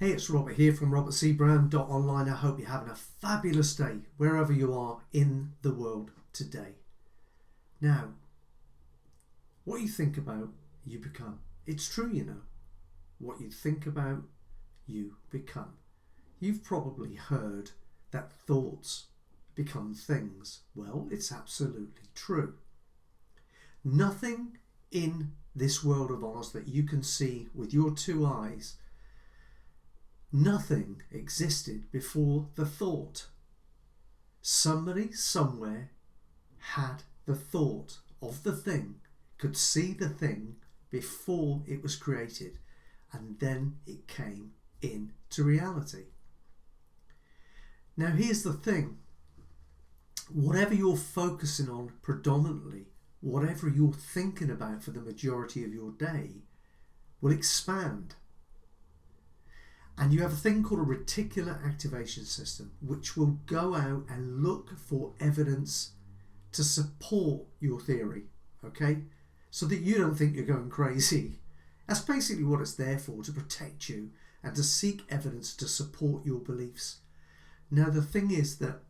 Hey, it's Robert here from robertcbrand.online. I hope you're having a fabulous day wherever you are in the world today. Now, what you think about, you become. It's true, you know. What you think about, you become. You've probably heard that thoughts become things. Well, it's absolutely true. Nothing in this world of ours that you can see with your two eyes, nothing existed before the thought. Somebody somewhere had the thought of the thing, could see the thing before it was created, and then it came into reality. Now here's the thing. Whatever you're focusing on predominantly, whatever you're thinking about for the majority of your day, will expand. And you have a thing called a reticular activation system, which will go out and look for evidence to support your theory, okay? So that you don't think you're going crazy. That's basically what it's there for, to protect you and to seek evidence to support your beliefs. Now the thing is that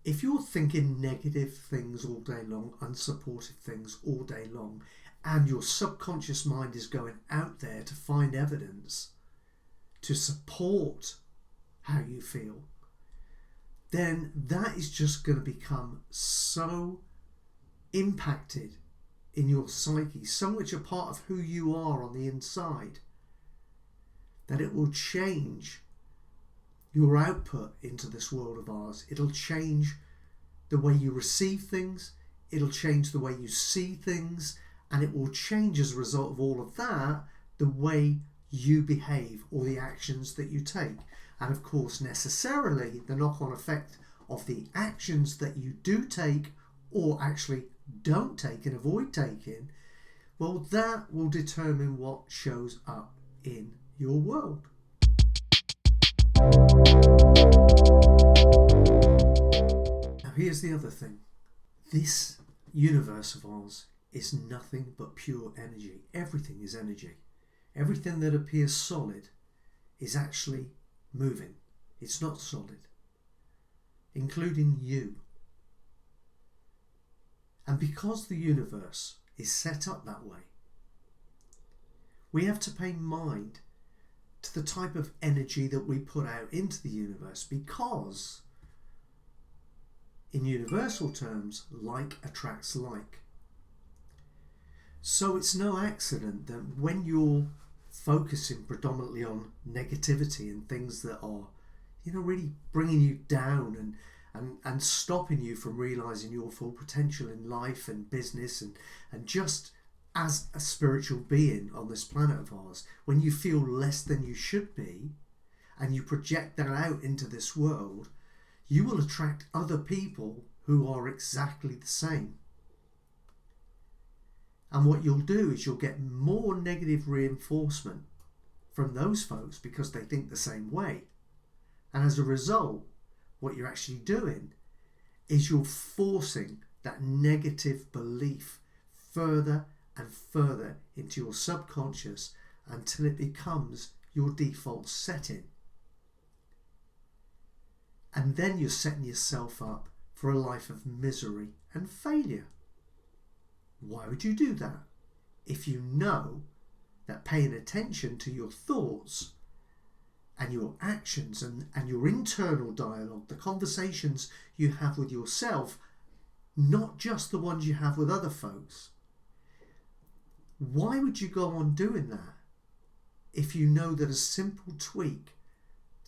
if you're thinking negative things all day long, unsupportive things all day long, and your subconscious mind is going out there to find evidence to support how you feel, then that is just going to become so impacted in your psyche, so much a part of who you are on the inside, that it will change your output into this world of ours. It'll change the way you receive things, it'll change the way you see things, and it will change as a result of all of that the way you behave or the actions that you take. And of course, necessarily the knock-on effect of the actions that you do take or actually don't take and avoid taking, well, that will determine what shows up in your world. Now here's the other thing. This universe of ours is nothing but pure energy. Everything is energy. Everything that appears solid is actually moving. It's not solid, including you. And because the universe is set up that way, we have to pay mind to the type of energy that we put out into the universe, because in universal terms, like attracts like. So it's no accident that when you're focusing predominantly on negativity and things that are, really bringing you down and stopping you from realizing your full potential in life and business and just as a spiritual being on this planet of ours, when you feel less than you should be and you project that out into this world, you will attract other people who are exactly the same. And what you'll do is you'll get more negative reinforcement from those folks because they think the same way. And as a result, what you're actually doing is you're forcing that negative belief further and further into your subconscious until it becomes your default setting. And then you're setting yourself up for a life of misery and failure. Why would you do that if you know that paying attention to your thoughts and your actions and your internal dialogue, the conversations you have with yourself, not just the ones you have with other folks, why would you go on doing that if you know that a simple tweak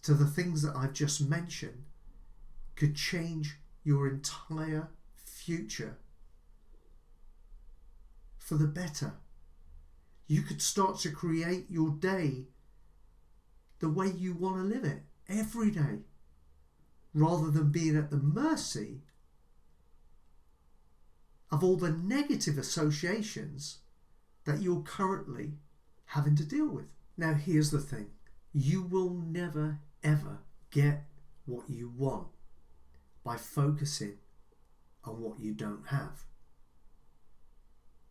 to the things that I've just mentioned could change your entire future for the better? You could start to create your day the way you want to live it every day, rather than being at the mercy of all the negative associations that you're currently having to deal with. Now here's the thing. You will never ever get what you want by focusing on what you don't have.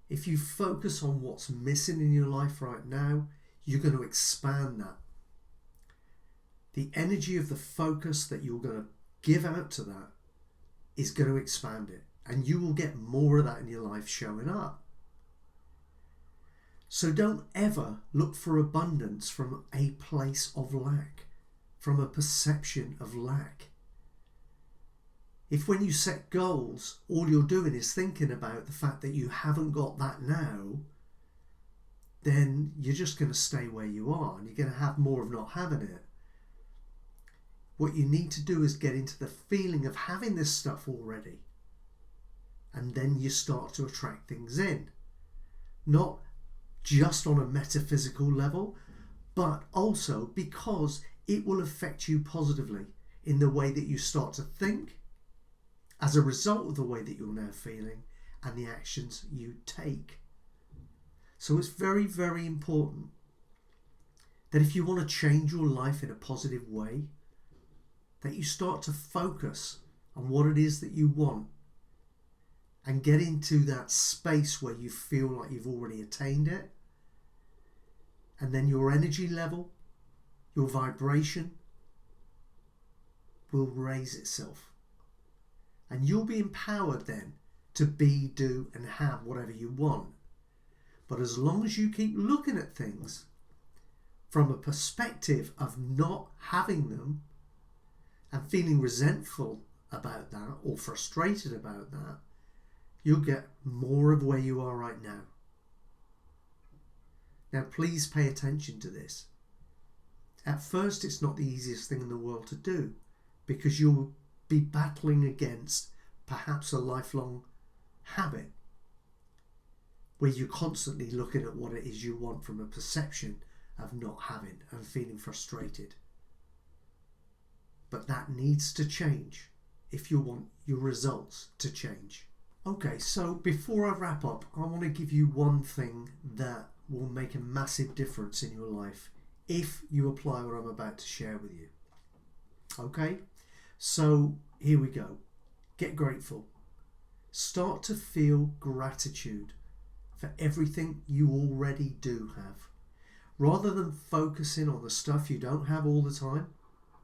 If you focus on what's missing in your life right now, you're going to expand that. the energy of the focus that you're going to give out to that is going to expand it, and you will get more of that in your life showing up. So don't ever look for abundance from a place of lack, from a perception of lack. If when you set goals, all you're doing is thinking about the fact that you haven't got that now, then you're just going to stay where you are and you're going to have more of not having it. What you need to do is get into the feeling of having this stuff already. And then you start to attract things in. Not just on a metaphysical level, but also because it will affect you positively in the way that you start to think as a result of the way that you're now feeling and the actions you take. So it's very, very important that if you want to change your life in a positive way, that you start to focus on what it is that you want and get into that space where you feel like you've already attained it. And then your energy level, your vibration will raise itself. And you'll be empowered then to be, do and have whatever you want. But as long as you keep looking at things from a perspective of not having them and feeling resentful about that or frustrated about that, you'll get more of where you are right now. Now please pay attention to this. At first it's not the easiest thing in the world to do because you'll be battling against perhaps a lifelong habit where you're constantly looking at what it is you want from a perception of not having and feeling frustrated. But that needs to change if you want your results to change. Okay, so before I wrap up, I want to give you one thing that will make a massive difference in your life if you apply what I'm about to share with you. Okay, so here we go. Get grateful. Start to feel gratitude for everything you already do have. Rather than focusing on the stuff you don't have all the time,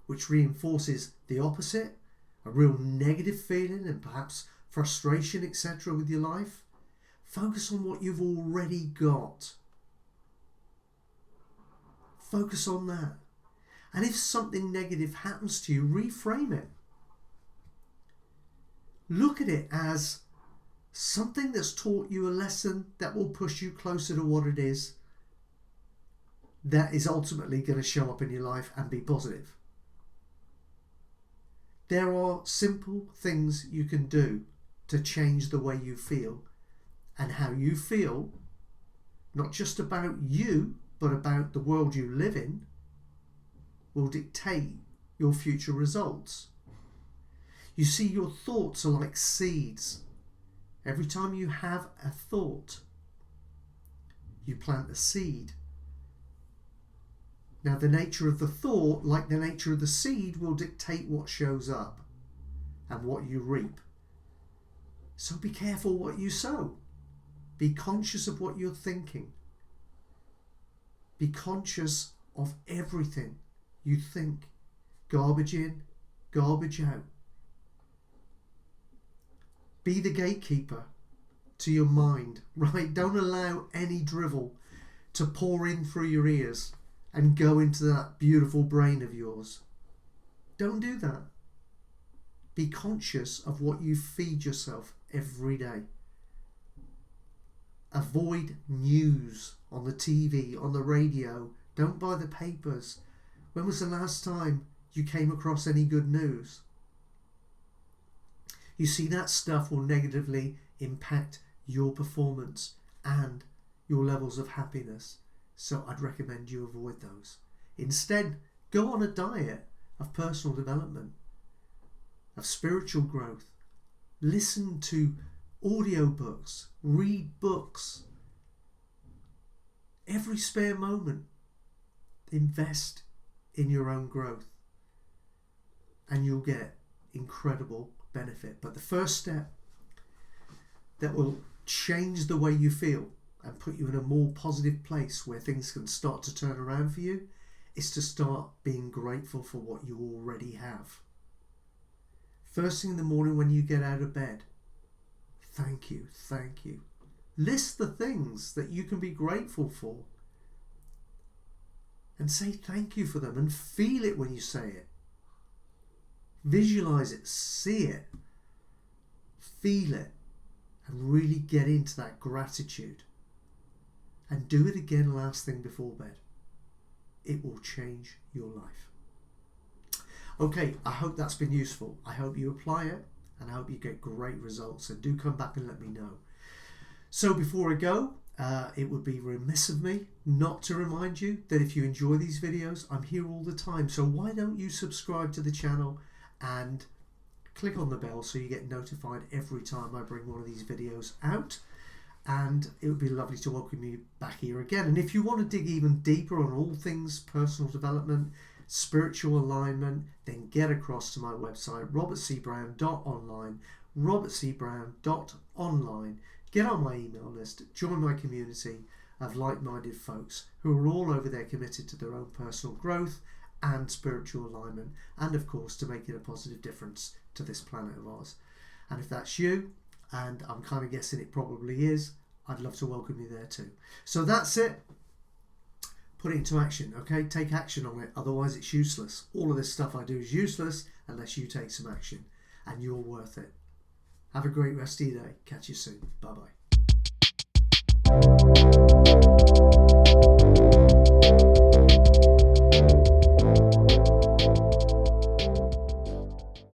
which reinforces the opposite, a real negative feeling and perhaps frustration, etc. with your life, focus on what you've already got. Focus on that. And if something negative happens to you, reframe it. Look at it as something that's taught you a lesson that will push you closer to what it is that is ultimately going to show up in your life and be positive. There are simple things you can do to change the way you feel, and how you feel, not just about you, but about the world you live in, will dictate your future results. You see, your thoughts are like seeds. Every time you have a thought, you plant a seed. Now, the nature of the thought, like the nature of the seed, will dictate what shows up and what you reap. So be careful what you sow. Be conscious of what you're thinking. Be conscious of everything you think. Garbage in, garbage out. Be the gatekeeper to your mind, right? Don't allow any drivel to pour in through your ears and go into that beautiful brain of yours. Don't do that. Be conscious of what you feed yourself every day. Avoid news on the TV, on the radio. Don't buy the papers. When was the last time you came across any good news? You see, that stuff will negatively impact your performance and your levels of happiness. So I'd recommend you avoid those. Instead, go on a diet of personal development, of spiritual growth. Listen to audiobooks, read books. Every spare moment, invest in your own growth and you'll get incredible benefit. But the first step that will change the way you feel and put you in a more positive place where things can start to turn around for you is to start being grateful for what you already have. First thing in the morning when you get out of bed, thank you, thank you. List the things that you can be grateful for and say thank you for them, and feel it when you say it. Visualize it, see it, feel it, and really get into that gratitude. And do it again last thing before bed. It will change your life. Okay, I hope that's been useful. I hope you apply it, and I hope you get great results. And do come back and let me know. So before I go, it would be remiss of me not to remind you that if you enjoy these videos, I'm here all the time. So why don't you subscribe to the channel and click on the bell so you get notified every time I bring one of these videos out. And it would be lovely to welcome you back here again. And if you want to dig even deeper on all things personal development, spiritual alignment, then get across to my website, robertcbrown.online, robertcbrown.online. Get on my email list, join my community of like-minded folks who are all over there committed to their own personal growth and spiritual alignment, and of course to make it a positive difference to this planet of ours. And if that's you, and I'm kind of guessing it probably is, I'd love to welcome you there too. So that's it. Put it into action, okay? Take action on it, otherwise it's useless. All of this stuff I do is useless unless you take some action, and you're worth it. Have a great rest of your day. Catch you soon. Bye-bye.